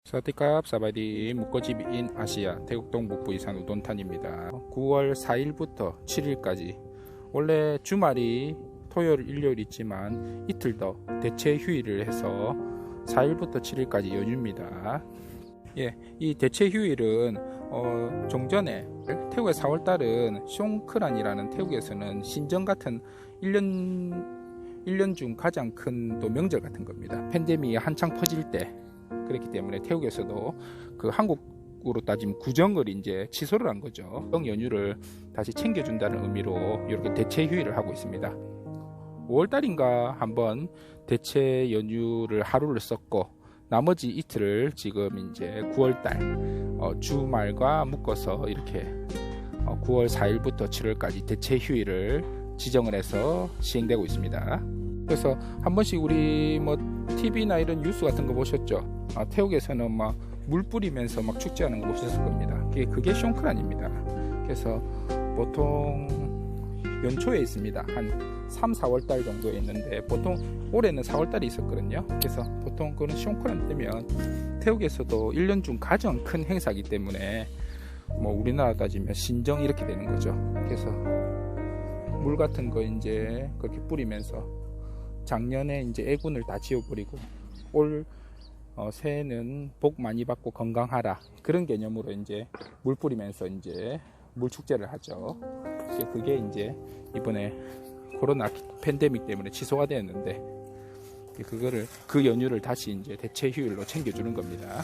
사와디캅 사바디 묵고집인 아시아 태국 동북부 이산 우돈탄입니다. 9월 4일부터 7일까지 원래 주말이 토요일 일요일 있지만 이틀 더 대체 휴일을 해서 4일부터 7일까지 연휴입니다. 이 대체 휴일은 종전에 태국의 4월달은 숑크란이라는 태국에서는 신정 같은 1년 중 가장 큰 또 명절 같은 겁니다. 팬데믹이 한창 퍼질 때 그렇기 때문에 태국에서도 그 한국으로 따지면 구정을 이제 취소를 한 거죠. 연휴를 다시 챙겨준다는 의미로 이렇게 대체 휴일을 하고 있습니다. 5월달인가 한번 대체 연휴를 하루를 썼고 나머지 이틀을 지금 이제 9월달 주말과 묶어서 이렇게 9월 4일부터 7월까지 대체 휴일을 지정을 해서 시행되고 있습니다. 그래서 한 번씩 우리 TV나 이런 뉴스 같은 거 보셨죠? 태국에서는 막 물 뿌리면서 막 축제하는 거 보셨을 겁니다. 그게 숑크란입니다. 그래서 보통 연초에 있습니다. 한 3, 4월달 정도에 있는데 보통 올해는 4월달에 있었거든요. 그래서 보통 그런 숑크란 때면 태국에서도 1년 중 가장 큰 행사이기 때문에 우리나라 따지면 신정 이렇게 되는 거죠. 그래서 물 같은 거 이제 그렇게 뿌리면서 작년에 이제 애군을 다 지워버리고 올 새해는 복 많이 받고 건강하라 그런 개념으로 이제 물 뿌리면서 이제 물 축제를 하죠. 그게 이제 이번에 코로나 팬데믹 때문에 취소가 되었는데 그 연휴를 다시 이제 대체 휴일로 챙겨주는 겁니다.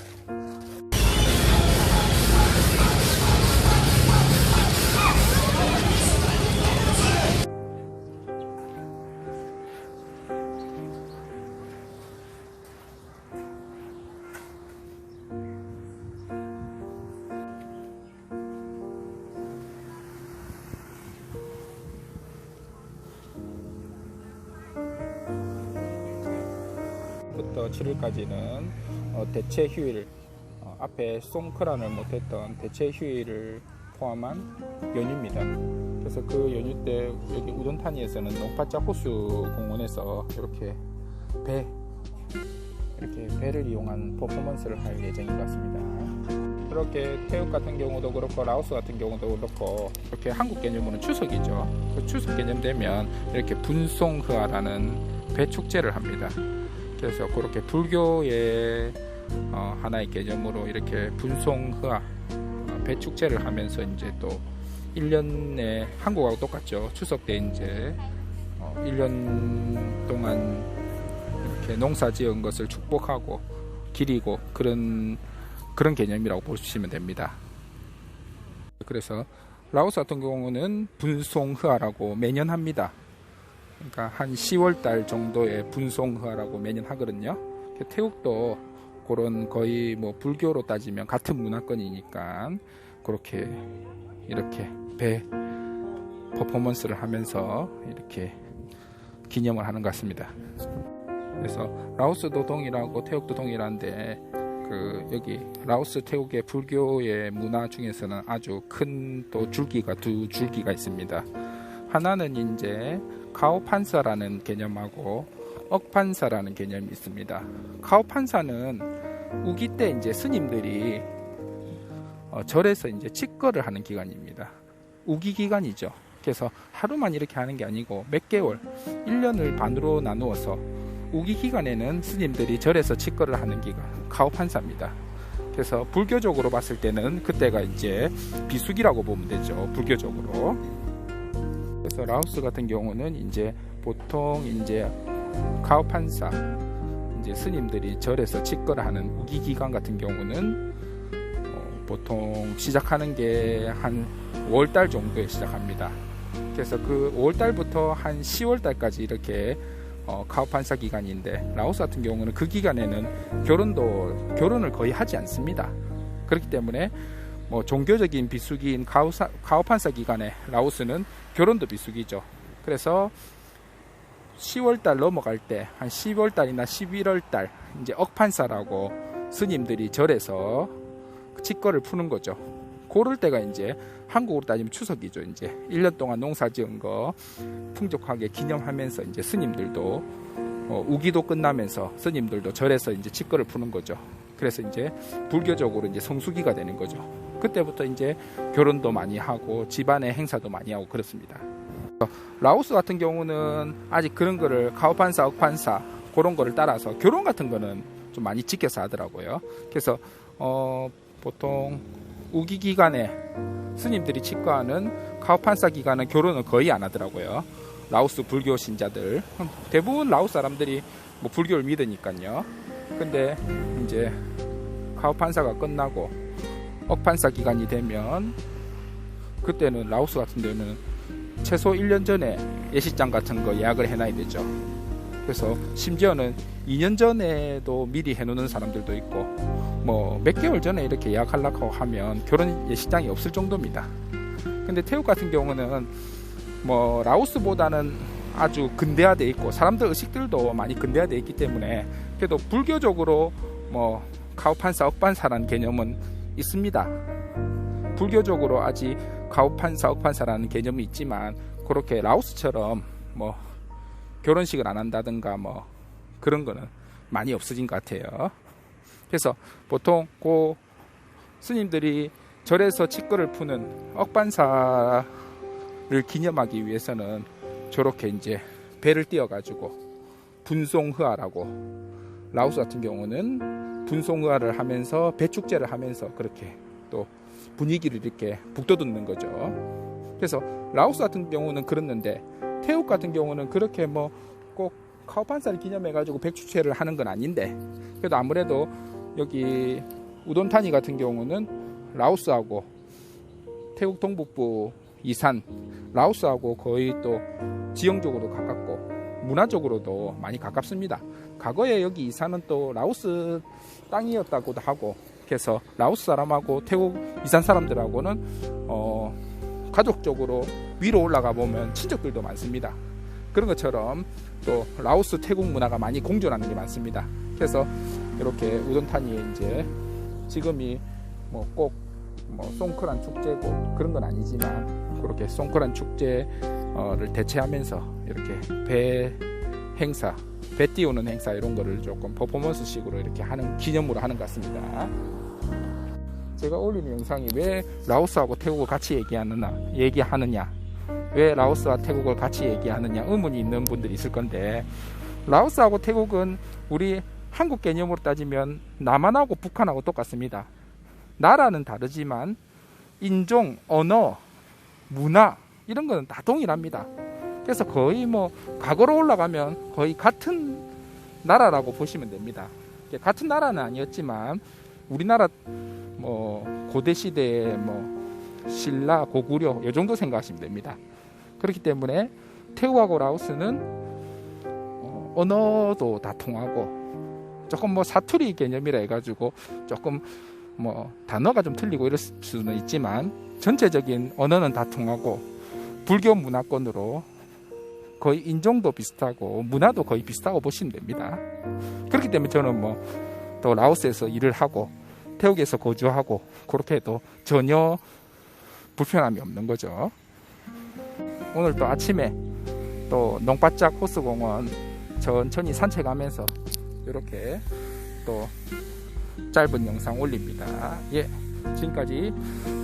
부터 7일까지는 대체 휴일, 앞에 숑크란을 못했던 대체 휴일을 포함한 연휴입니다. 그래서 그 연휴 때 여기 우돈타니에서는 농파짜 호수 공원에서 이렇게 배를 이용한 퍼포먼스를 할 예정인 것 같습니다. 그렇게 태국 같은 경우도 그렇고 라오스 같은 경우도 그렇고 이렇게 한국 개념으로는 추석이죠. 그 추석 개념 되면 이렇게 분송흐아라는 배 축제를 합니다. 그래서 그렇게 불교의 하나의 개념으로 이렇게 분송흐아 배 축제를 하면서 이제 또 1년에 한국하고 똑같죠. 추석 때 이제 1년 동안 이렇게 농사 지은 것을 축복하고 기리고 그런 개념이라고 보시면 됩니다. 그래서 라오스 같은 경우는 분송흐아라고 매년 합니다. 그러니까 한 10월달 정도에 분송흐아라고 매년 하거든요. 태국도 그런 거의 불교로 따지면 같은 문화권이니까 그렇게 이렇게 배 퍼포먼스를 하면서 이렇게 기념을 하는 것 같습니다. 그래서 라오스도 동일하고 태국도 동일한데 여기 라오스 태국의 불교의 문화 중에서는 아주 큰 또 두 줄기가 있습니다. 하나는 이제 카오판사라는 개념하고 억판사라는 개념이 있습니다. 카오판사는 우기 때 이제 스님들이 절에서 이제 칙거를 하는 기간입니다. 우기 기간이죠. 그래서 하루만 이렇게 하는 게 아니고 몇 개월, 1년을 반으로 나누어서 우기 기간에는 스님들이 절에서 칙거를 하는 기간, 카오판사입니다. 그래서 불교적으로 봤을 때는 그때가 이제 비수기라고 보면 되죠. 불교적으로. 그래서 라오스 같은 경우는 이제 보통 이제 카오판사 이제 스님들이 절에서 칙거를 하는 우기 기간 같은 경우는 보통 시작하는 게 한 5월달 정도에 시작합니다. 그래서 그 5월달부터 한 10월달까지 이렇게 카오판사 기간인데 라오스 같은 경우는 그 기간에는 결혼을 거의 하지 않습니다. 그렇기 때문에 종교적인 비수기인 카오판사 기간에 라오스는 결혼도 비수기죠. 그래서 10월달 넘어갈 때 한 10월달이나 11월달 이제 억판사라고 스님들이 절에서 칙거를 푸는 거죠. 그럴 때가 이제 한국으로 따지면 추석이죠. 이제 1년 동안 농사 지은 거 풍족하게 기념하면서 이제 스님들도 우기도 끝나면서 스님들도 절에서 이제 칙거를 푸는 거죠. 그래서 이제 불교적으로 이제 성수기가 되는 거죠. 그때부터 이제 결혼도 많이 하고 집안의 행사도 많이 하고 그렇습니다. 라오스 같은 경우는 아직 그런 거를 가오판사, 억판사 그런 거를 따라서 결혼 같은 거는 좀 많이 지켜서 하더라고요. 그래서 보통 우기 기간에 스님들이 치과하는 가오판사 기간은 결혼을 거의 안 하더라고요. 라오스 불교 신자들 대부분 라오스 사람들이 뭐 불교를 믿으니까요. 근데 이제 가오판사가 끝나고 억판사 기간이 되면 그때는 라오스 같은 데는 최소 1년 전에 예식장 같은 거 예약을 해놔야 되죠. 그래서 심지어는 2년 전에도 미리 해놓는 사람들도 있고 뭐 몇 개월 전에 이렇게 예약하려고 하면 결혼 예식장이 없을 정도입니다. 근데 태국 같은 경우는 뭐 라오스보다는 아주 근대화되어 있고 사람들 의식들도 많이 근대화되어 있기 때문에 그래도 불교적으로 뭐 가오판사, 억판사라는 개념은 있습니다. 불교적으로 아직 가오판사, 억판사라는 개념이 있지만 그렇게 라오스처럼 뭐 결혼식을 안 한다든가 뭐 그런 거는 많이 없어진 것 같아요. 그래서 보통 그 스님들이 절에서 치과를 푸는 억판사를 기념하기 위해서는 저렇게 이제 배를 띄워가지고 분송흐아라고 라오스 같은 경우는 분송흐아를 하면서 배축제를 하면서 그렇게 또 분위기를 이렇게 북돋는 거죠. 그래서 라오스 같은 경우는 그렇는데 태국 같은 경우는 그렇게 뭐 꼭 카오판사를 기념해가지고 백축제를 하는 건 아닌데 그래도 아무래도 여기 우돈타니 같은 경우는 라오스하고 태국 동북부 이산 라오스하고 거의 또 지형적으로 가깝고 문화적으로도 많이 가깝습니다. 과거에 여기 이산은 또 라오스 땅이었다고도 하고 그래서 라오스 사람하고 태국 이산 사람들하고는 가족적으로 위로 올라가 보면 친척들도 많습니다. 그런 것처럼 또 라오스 태국 문화가 많이 공존하는 게 많습니다. 그래서 이렇게 우돈타니에 이제 지금이 뭐 꼭 뭐 송크란 축제고 그런 건 아니지만 그렇게 송크란 축제를 대체하면서 이렇게 배 행사, 배 띄우는 행사 이런 거를 조금 퍼포먼스식으로 이렇게 하는 기념으로 하는 것 같습니다. 제가 올리는 영상이 왜 라오스하고 태국을 같이 얘기하느냐 왜 라오스와 태국을 같이 얘기하느냐 의문이 있는 분들이 있을 건데 라오스하고 태국은 우리 한국 개념으로 따지면 남한하고 북한하고 똑같습니다. 나라는 다르지만 인종, 언어, 문화 이런 거는 다 동일합니다. 그래서 거의 뭐 과거로 올라가면 거의 같은 나라라고 보시면 됩니다. 같은 나라는 아니었지만 우리나라 뭐 고대 시대의 뭐 신라, 고구려 이 정도 생각하시면 됩니다. 그렇기 때문에 태국하고 라오스는 언어도 다 통하고 조금 뭐 사투리 개념이라 해가지고 조금 뭐 단어가 좀 틀리고 이럴 수는 있지만 전체적인 언어는 다 통하고 불교 문화권으로 거의 인종도 비슷하고 문화도 거의 비슷하고 보시면 됩니다. 그렇기 때문에 저는 뭐 또 라오스에서 일을 하고 태국에서 거주하고 그렇게 해도 전혀 불편함이 없는 거죠. 오늘 또 아침에 또 농바짝 호수공원 천천히 산책하면서 이렇게 또 짧은 영상 올립니다. 예, 지금까지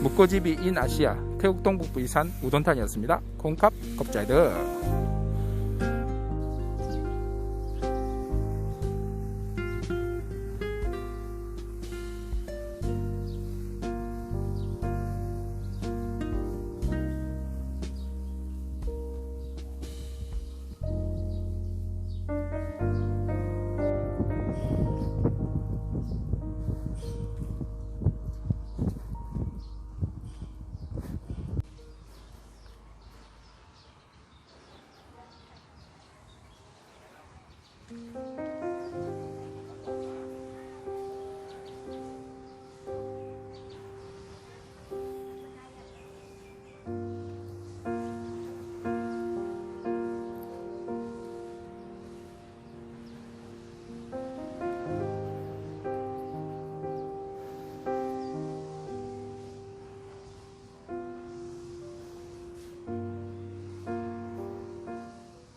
묵고지비 인 아시아 태국 동북부 이산 우돈탄이었습니다. 콩캅 겁자이드